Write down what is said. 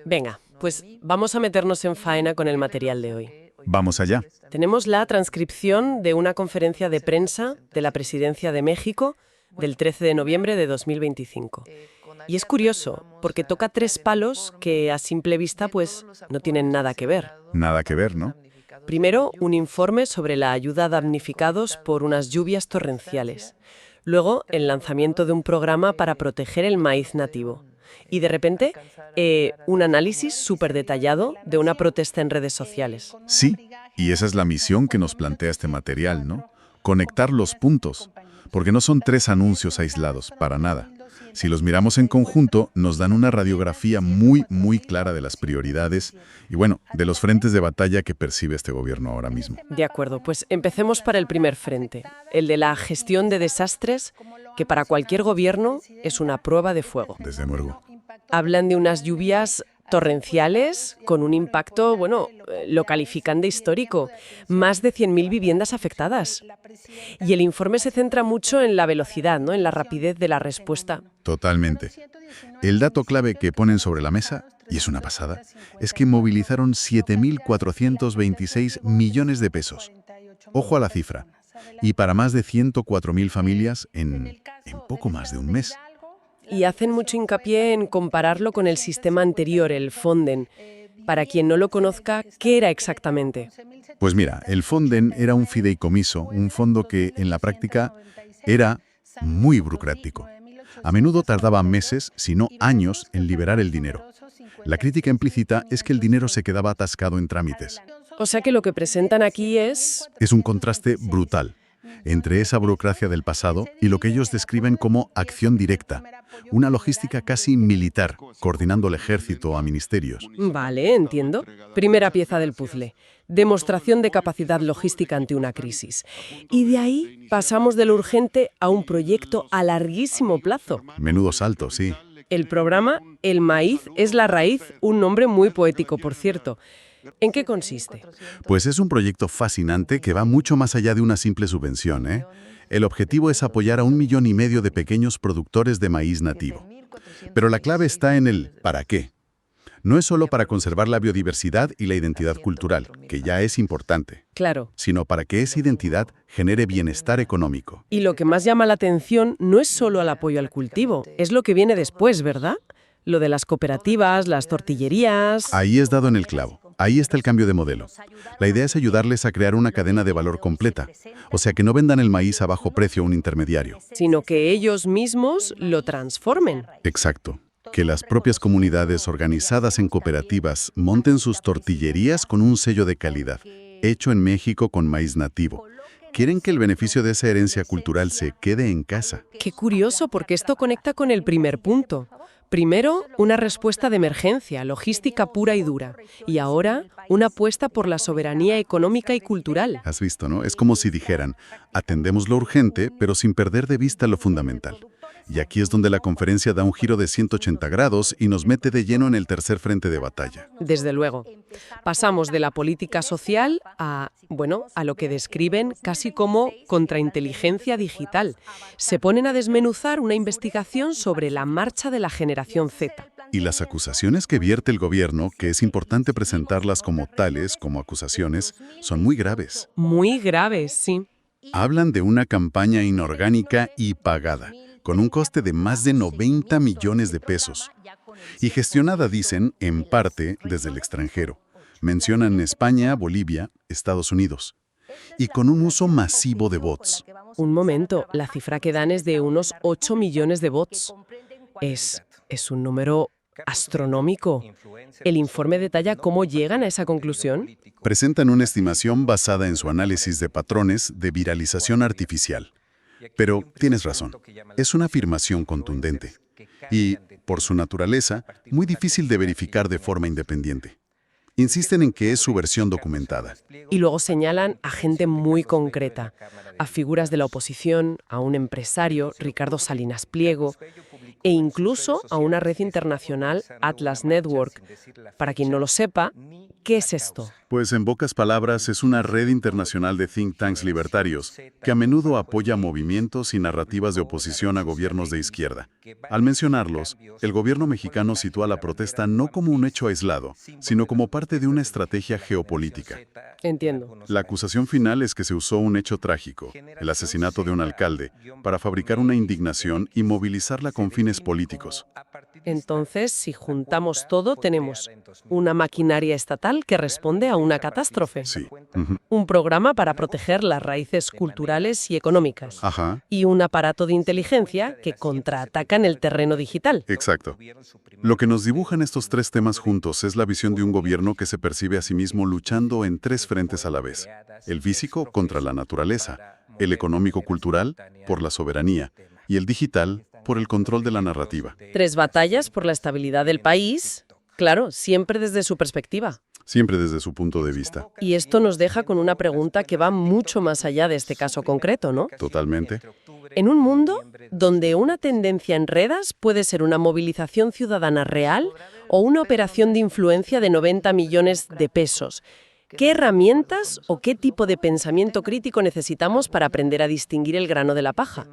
Venga, pues vamos a meternos en faena con el material de hoy. Vamos allá. Tenemos la transcripción de una conferencia de prensa de la Presidencia de México del 13 de noviembre de 2025. Y es curioso, porque toca tres palos que a simple vista pues no tienen nada que ver. Nada que ver, ¿no? Primero, un informe sobre la ayuda a damnificados por unas lluvias torrenciales. Luego, el lanzamiento de un programa para proteger el maíz nativo. Y de repente, un análisis súper detallado de una protesta en redes sociales. Sí, y esa es la misión que nos plantea este material, ¿no? Conectar los puntos, porque no son tres anuncios aislados, para nada. Si los miramos en conjunto, nos dan una radiografía muy clara de las prioridades y, bueno, de los frentes de batalla que percibe este gobierno ahora mismo. De acuerdo, pues empecemos para el primer frente, el de la gestión de desastres, que para cualquier gobierno es una prueba de fuego. Desde luego. Hablan de unas lluvias torrenciales con un impacto, lo califican de histórico. Más de 100.000 viviendas afectadas. Y el informe se centra mucho en la velocidad, ¿no? En la rapidez de la respuesta. Totalmente. El dato clave que ponen sobre la mesa, y es una pasada, es que movilizaron 7.426 millones de pesos. Ojo a la cifra. Y para más de 104.000 familias en poco más de un mes. Y hacen mucho hincapié en compararlo con el sistema anterior, el Fonden. Para quien no lo conozca, ¿qué era exactamente? Pues mira, el Fonden era un fideicomiso, un fondo que en la práctica era muy burocrático. A menudo tardaba meses, si no años, en liberar el dinero. La crítica implícita es que el dinero se quedaba atascado en trámites. O sea que lo que presentan aquí es un contraste brutal entre esa burocracia del pasado y lo que ellos describen como acción directa, una logística casi militar, coordinando el ejército a ministerios. Vale, entiendo. Primera pieza del puzzle. Demostración de capacidad logística ante una crisis. Y de ahí pasamos de lo urgente a un proyecto a larguísimo plazo. Menudo salto, sí. El programa El Maíz es la Raíz, un nombre muy poético, por cierto. ¿En qué consiste? Pues es un proyecto fascinante que va mucho más allá de una simple subvención, ¿eh? El objetivo es apoyar a 1,5 millones de pequeños productores de maíz nativo. Pero la clave está en el ¿para qué? No es solo para conservar la biodiversidad y la identidad cultural, que ya es importante. Claro. Sino para que esa identidad genere bienestar económico. Y lo que más llama la atención no es solo el apoyo al cultivo, es lo que viene después, ¿verdad? Lo de las cooperativas, las tortillerías... Ahí es dado en el clavo. Ahí está el cambio de modelo. La idea es ayudarles a crear una cadena de valor completa, o sea que no vendan el maíz a bajo precio a un intermediario. Sino que ellos mismos lo transformen. Exacto. Que las propias comunidades organizadas en cooperativas monten sus tortillerías con un sello de calidad, hecho en México con maíz nativo. Quieren que el beneficio de esa herencia cultural se quede en casa. Qué curioso, porque esto conecta con el primer punto. Primero, una respuesta de emergencia, logística pura y dura. Y ahora, una apuesta por la soberanía económica y cultural. Has visto, ¿no? Es como si dijeran, atendemos lo urgente, pero sin perder de vista lo fundamental. Y aquí es donde la conferencia da un giro de 180 grados y nos mete de lleno en el tercer frente de batalla. Desde luego. Pasamos de la política social a lo que describen casi como contrainteligencia digital. Se ponen a desmenuzar una investigación sobre la marcha de la generación Z. Y las acusaciones que vierte el gobierno, que es importante presentarlas como tales, como acusaciones, son muy graves. Muy graves, sí. Hablan de una campaña inorgánica y pagada, con un coste de más de 90 millones de pesos. Y gestionada, dicen, en parte desde el extranjero. Mencionan España, Bolivia, Estados Unidos. Y con un uso masivo de bots. Un momento, la cifra que dan es de unos 8 millones de bots. Es un número astronómico. ¿El informe detalla cómo llegan a esa conclusión? Presentan una estimación basada en su análisis de patrones de viralización artificial. Pero tienes razón, es una afirmación contundente. Y, por su naturaleza, muy difícil de verificar de forma independiente. Insisten en que es su versión documentada. Y luego señalan a gente muy concreta, a figuras de la oposición, a un empresario, Ricardo Salinas Pliego. e incluso a una red internacional, Atlas Network. Para quien no lo sepa, ¿qué es esto? Pues en pocas palabras es una red internacional de think tanks libertarios que a menudo apoya movimientos y narrativas de oposición a gobiernos de izquierda. Al mencionarlos, el gobierno mexicano sitúa la protesta no como un hecho aislado, sino como parte de una estrategia geopolítica. Entiendo. La acusación final es que se usó un hecho trágico, el asesinato de un alcalde, para fabricar una indignación y movilizarla con fines políticos. Entonces, si juntamos todo, tenemos una maquinaria estatal que responde a una catástrofe, Sí. Ujú. un programa para proteger las raíces culturales y económicas, Ajá, y un aparato de inteligencia que contraataca en el terreno digital. exacto. Lo que nos dibujan estos tres temas juntos es la visión de un gobierno que se percibe a sí mismo luchando en tres frentes a la vez. El físico contra la naturaleza, el económico-cultural por la soberanía y el digital por el control de la narrativa. 3 batallas por la estabilidad del país, claro, siempre desde su perspectiva. Siempre desde su punto de vista. Y esto nos deja con una pregunta que va mucho más allá de este caso concreto, ¿no? Totalmente. En un mundo donde una tendencia en redes puede ser una movilización ciudadana real o una operación de influencia de 90 millones de pesos, ¿qué herramientas o qué tipo de pensamiento crítico necesitamos para aprender a distinguir el grano de la paja?